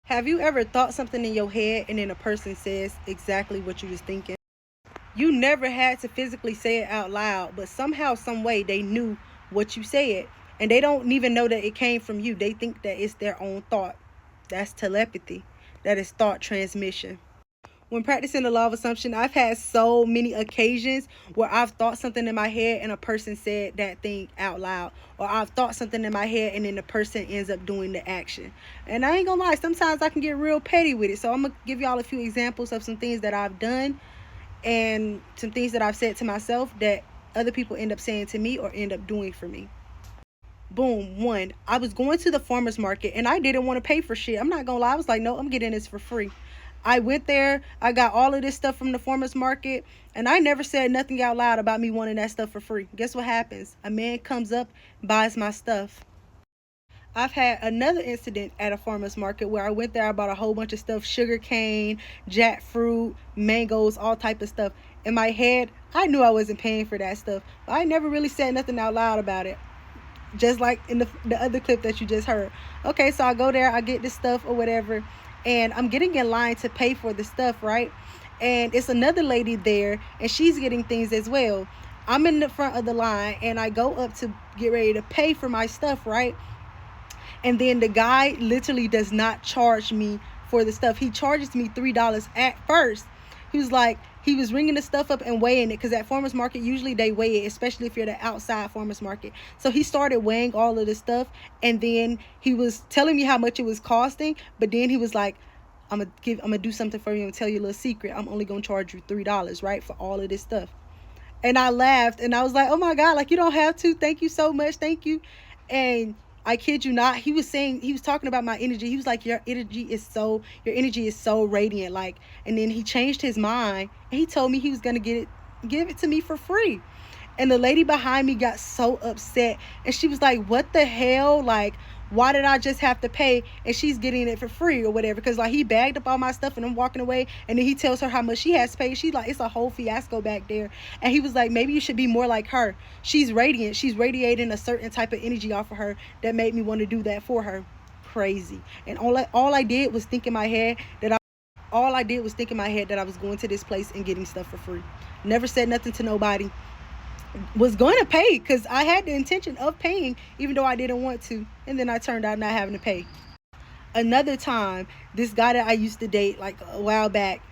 Have you ever thought something in your head and then a person says exactly what you was thinking? You never had to physically say it out loud, but somehow, some way, they knew what you said. And they don't even know that it came from you. They think that it's their own thought. That's telepathy. That is thought transmission. When practicing the law of assumption, I've had so many occasions where I've thought something in my head and a person said that thing out loud. Or I've thought something in my head and then the person ends up doing the action. And I ain't gonna lie, sometimes I can get real petty with it. So I'm gonna give y'all a few examples of some things that I've done and some things that I've said to myself that other people end up saying to me or end up doing for me. Boom. One, I was going to the farmer's market and I didn't want to pay for shit. I'm not gonna lie. I was like, no, I'm getting this for free. I went there, I got all of this stuff from the farmer's market, and I never said nothing out loud about me wanting that stuff for free. Guess what happens? A man comes up, buys my stuff. I've had another incident at a farmer's market where I went there, I bought a whole bunch of stuff, sugar cane, jackfruit, mangoes, all type of stuff. In my head, I knew I wasn't paying for that stuff, but I never really said nothing out loud about it. Just like in the other clip that you just heard. Okay, so I go there, I get this stuff or whatever, and I'm getting in line to pay for the stuff, right? And it's another lady there, and she's getting things as well. I'm in the front of the line, and I go up to get ready to pay for my stuff, right? And then the guy literally does not charge me for the stuff. He charges me $3 at first. He was like, he was ringing the stuff up and weighing it, because at farmers market usually they weigh it, especially if you're the outside farmers market. So he started weighing all of the stuff, and then he was telling me how much it was costing, but then he was like, I'm gonna do something for you and tell you a little secret. I'm only gonna charge you $3, right, for all of this stuff. And I laughed and I was like, oh my God, like, you don't have to. Thank you so much. Thank you. And I kid you not, he was talking about my energy. He was like, your energy is so radiant. Like, and then he changed his mind and he told me he was gonna give it to me for free. And the lady behind me got so upset, and she was like, what the hell? Like, why did I just have to pay and she's getting it for free or whatever? Because like, he bagged up all my stuff and I'm walking away, and then he tells her how much she has to pay. She's like, it's a whole fiasco back there. And he was like, maybe you should be more like her. She's radiant. She's radiating a certain type of energy off of her that made me want to do that for her. Crazy. And all I did was think in my head that I was going to this place and getting stuff for free. Never said nothing to nobody. Was going to pay because I had the intention of paying, even though I didn't want to, and then I turned out not having to pay. Another time, this guy that I used to date like a while back,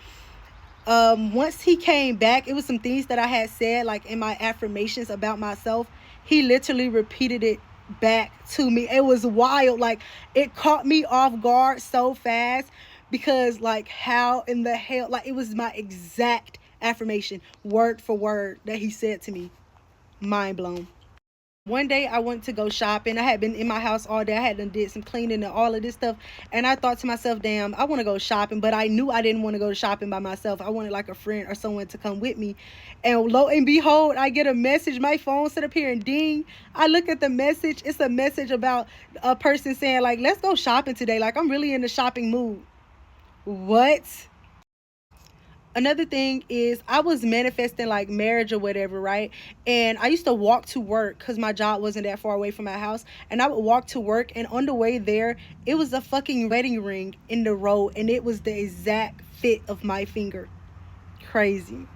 once he came back, it was some things that I had said like in my affirmations about myself. He literally repeated it back to me. It was wild. Like, it caught me off guard so fast, because like, how in the hell, like, it was my exact affirmation, word for word, that he said to me. Mind blown. One day I went to go shopping. I had been in my house all day. I had did some cleaning and all of this stuff, and I thought to myself, damn, I want to go shopping. But I knew I didn't want to go shopping by myself. I wanted like a friend or someone to come with me. And lo and behold, I get a message. My phone set up here and ding. I look at the message. It's a message about a person saying like, let's go shopping today. Like, I'm really in the shopping mood. What? Another thing is, I was manifesting like marriage or whatever, right? And I used to walk to work because my job wasn't that far away from my house. And I would walk to work, and on the way there, it was a fucking wedding ring in the road, and it was the exact fit of my finger. Crazy.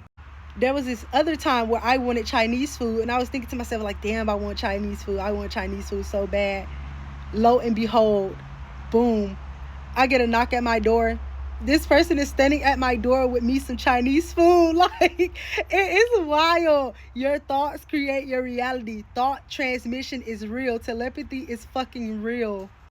There was this other time where I wanted Chinese food, and I was thinking to myself like, damn, I want Chinese food. I want Chinese food so bad. Lo and behold, boom, I get a knock at my door. This person is standing at my door with me some Chinese food. Like, it is wild. Your thoughts create your reality. Thought transmission is real. Telepathy is fucking real.